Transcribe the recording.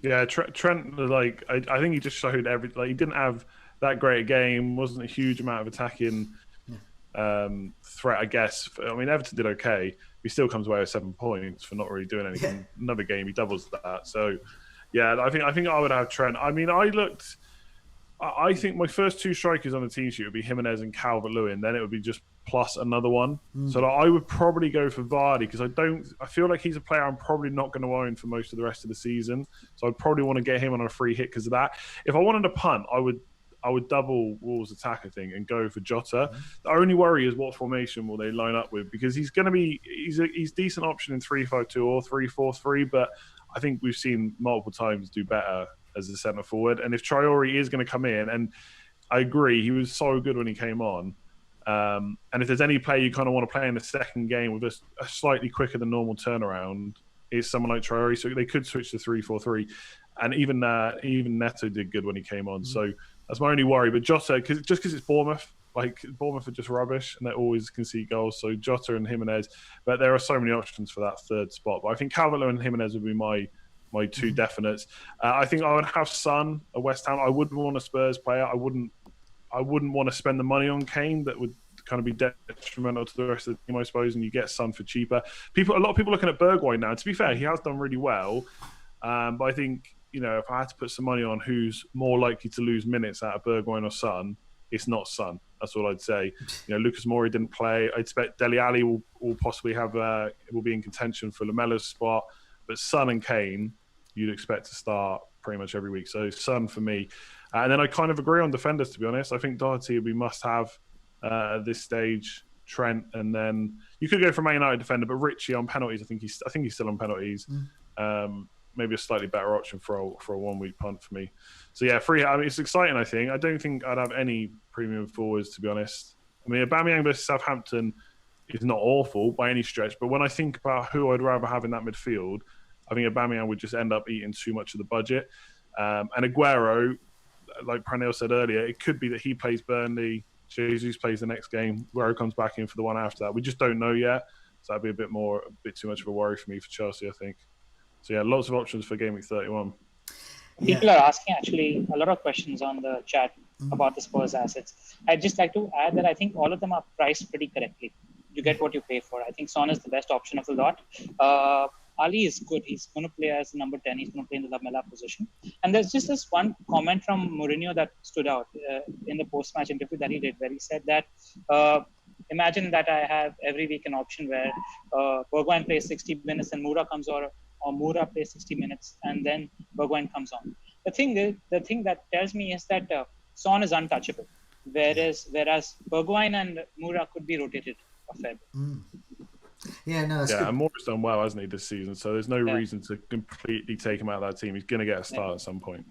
Yeah, Trent, like I think he just showed he didn't have that great a game. Wasn't a huge amount of attacking threat, I guess. I mean, Everton did okay. He still comes away with 7 points for not really doing Yeah. anything. Another game, he doubles that. So, yeah, I think I would have Trent. I mean, I think my first two strikers on the team sheet would be Jimenez and Calvert Lewin. Then it would be just plus another one. So like, I would probably go for Vardy because I feel like he's a player I'm probably not going to own for most of the rest of the season. So I'd probably want to get him on a free hit because of that. If I wanted to punt, I would double Wolves attack, I think, and go for Jota. The only worry is what formation will they line up with because he's going to be he's decent option in 3-5-2 or 3-4-3, but I think we've seen multiple times do better as a centre forward. And if Traore is going to come in, and I agree, he was so good when he came on. And if there's any player you kind of want to play in the second game with a slightly quicker than normal turnaround, is someone like Traore. So they could switch to 3-4-3. And even Neto did good when he came on. So that's my only worry. But Jota, just because it's Bournemouth, like Bournemouth are just rubbish and they always concede goals. So Jota and Jimenez, but there are so many options for that third spot. But I think Calvert-Lewin and Jimenez would be my two definites. I think I would have Son at West Ham. I wouldn't want a Spurs player. I wouldn't want to spend the money on Kane. That would kind of be detrimental to the rest of the team, I suppose. And you get Son for cheaper. A lot of people looking at Bergwijn now. To be fair, he has done really well. But I think if I had to put some money on who's more likely to lose minutes out of Bergwijn or Son, it's not Son. That's all I'd say. Lucas Moura didn't play. I expect Dele Alli will possibly will be in contention for Lamella's spot. But Son and Kane, you'd expect to start pretty much every week. So Son for me. And then I kind of agree on defenders, to be honest. I think Doherty would be must-have at this stage. Trent, and then you could go for Man United defender, but Richie on penalties. I think he's still on penalties. Maybe a slightly better option for a 1 week punt for me. So yeah, free. I mean, it's exciting. I think. I don't think I'd have any premium forwards, to be honest. I mean, Aubameyang versus Southampton is not awful by any stretch, but when I think about who I'd rather have in that midfield, I think Aubameyang would just end up eating too much of the budget. And Aguero, like Pranil said earlier, it could be that he plays Burnley, Jesus plays the next game, Aguero comes back in for the one after that. We just don't know yet. So that'd be a bit too much of a worry for me for Chelsea, I think. So yeah, lots of options for Game Week 31. People are asking actually a lot of questions on the chat about the Spurs assets. I'd just like to add that I think all of them are priced pretty correctly. You get what you pay for. I think Son is the best option of the lot. Ali is good. He's going to play as number 10. He's going to play in the Lamela position. And there's just this one comment from Mourinho that stood out in the post-match interview that he did, where he said that imagine that I have every week an option where Bergwijn plays 60 minutes and Moura comes or Moura plays 60 minutes and then Bergwijn comes on. The thing that tells me is that Son is untouchable, whereas Bergwijn and Moura could be rotated a fair bit. Yeah, no, that's good. And Moura's done well, hasn't he, this season? So there's no reason to completely take him out of that team. He's going to get a start at some point.